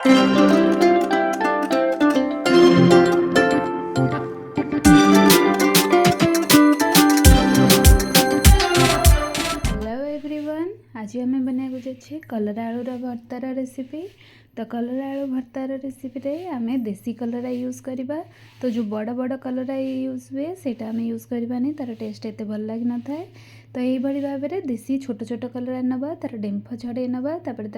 Everyone, आज आम बनाया जाए कलरा आलूर भर्तार रेसिपी। तो कलरा आलू भर्तार रेसिपी रे आम देसी कलरा यूज करवा। तो जो बड़ बड़ कलरा यूज हुए सेटा आम यूज करवानी, तार टेस्ट एत भल लग न था। तो यही भाव में देसी छोट छोट कलरा नवा, तार डेम्फ छड़े नवा, तापर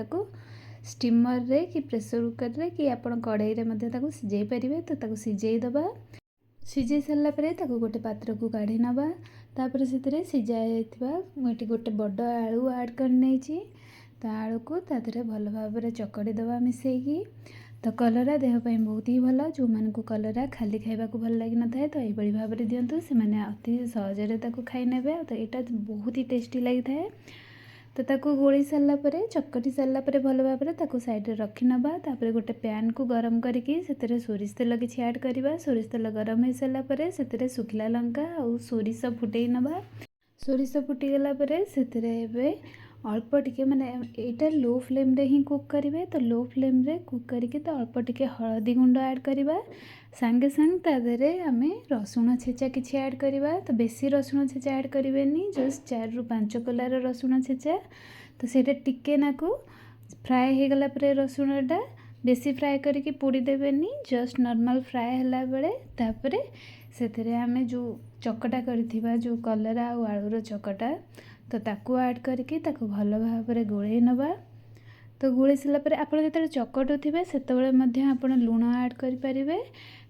स्टीमर रे कि प्रेसर कुकर रे कि आपण कड़ाई रे सिझाई पारे। तो सिझाई दबा, सिझाई सारापर गोटे पात्र को काढ़ी नवा। तापर से सिझा मुझे गोटे बड़ आलू आड कर नहीं, तो आलू को तादे भल भाव में चकड़ी दबा मिसेकी। तो कलरा देहपाई बहुत ही भल, जो मानक कलरा खाली खाइबा भल लगी न था। तो यही भाव में दिंतु, से अति सहजरे खाई ने। तो यहाँ बहुत ही टेस्टी लगी था। तो ताको गोली सारापर चकटी सारापर भल भाव में साइड रखी नवा। तापर गोटे पैन को गरम करके सोरिष तेल किसी ऐड करवा। सोरिष तेल गरम हो सारापर से सुखिला लंका और सोरिष फुटे नवा। सोरिष फुटीगला से अल्प टिके माने यहाँ लो फ्लेम रे ही कुक करेंगे। तो लो फ्लेम रे कुक करके तो अल्प टिके हलदी गुंड ऐड करवा। सांगे सांग तादे आम रसुण छेचा किसी ऐड करवा। तो बेसी रसुण छेचा ऐड करें, जस्ट 4 ରୁ 5 कलार रसुण छेचा। तो सेटा टिके नाकू फ्राए हो गला पर रसुणटा बेसी फ्राए करके पोड़ीदेवेनि, जस्ट नॉर्मल फ्राए होला बेले तापर से आम जो चकटा करथिबा जो कलरा और आलूर चकटा, तो ताकू ऐड करके ताकू भल भाव में गोले नवा। तो गोले सारापर आप जो चकटुवे से आप लुण ऐड करें,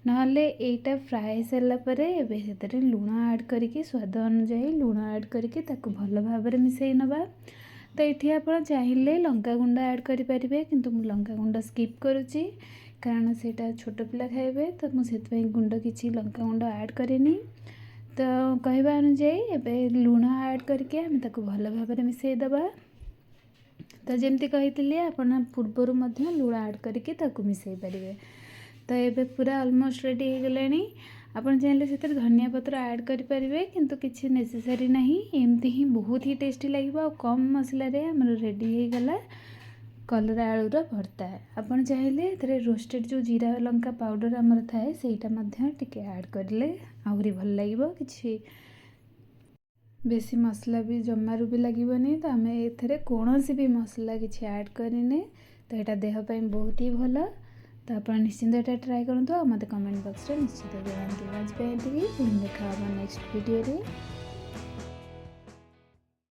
ना यहाँ फ्राए सारापर से लुण ऐड करके स्वाद अनुजाई लुण ऐड करके ताकू भल भाव में मिसई नवा। तो ये आप चाहिए लंका गुंड ऐड करें, किंतु मु लंका गुंड स्किप करुच्ची कारण से छोट पिला खाइबे। तो मुझे गुंड किसी लंका गुंड ऐड करेनी। तो कहवा अनुजाई एवं लुण ऐड करके आम ताकू भल भाव में मिसई दबा। तो जमती कही आपड़ पूर्वर लुण ऐड करके ताकू मिसई पारे। तो ये पूरा ऑलमोस्ट रेडी हो गलानी। आपन चाहिए से धनिया पत्र ऐड करें, किंतु किसी नेसेसरी नहीं, एमती ही बहुत ही टेस्टी लगे और कम मसला आम रेडी हो गला कलरा आलूर भर्ता। आपन चाहिए रोस्टेड जो जीरा लंका पाउडर आमर थाए सेटा टिके ऐड करले आहरी भल लगे। किसी बेसी मसला भी जमारू भी लगनी। तो आम ए कौन भी मसला किसी ऐड करने। तो यहाँ देहपाई बहुत ही भल। तो आप निश्चिंत ये ट्राए करूँ और मत कमेंट बॉक्स में निश्चित जनातु। आज पे पुणी देखा नेक्स्ट वीडियो रे।